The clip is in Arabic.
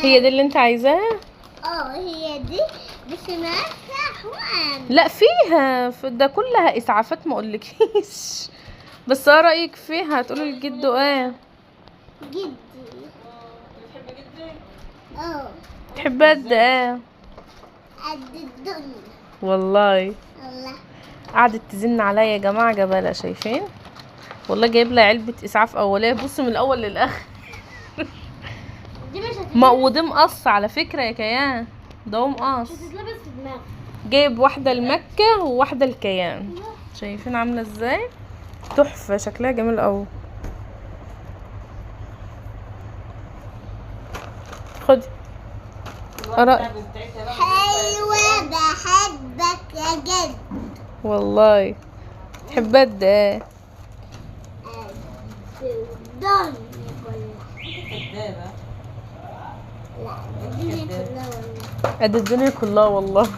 هي دي اللي انت عايزاها؟ هي دي بس ما احوان. لا فيها ده كلها اسعافات ما اقولكيش. بس ايه رايك فيها؟ هتقولي لجدو ايه؟ جدي. بتحب جدك؟ تحبها قد ايه؟ قد الدنيا والله والله. قعدت تزن عليا يا جماعه جبالة، شايفين؟ والله جايب لها علبه اسعاف اوليه، بصوا من الاول للاخر. دي مش وده مقص على فكره يا كيان، ده مقص. هتتلبس في دماغك. جايب واحده لمكه وواحده لكيان، شايفين عامله ازاي؟ تحفه، شكلها جميل قوي. خدي حلوة بحبك يا جد. والله تحبها قد ايه؟ الدنيا كلها. كدابة. لا الدنيا كلها والله. قد الدنيا كلها والله.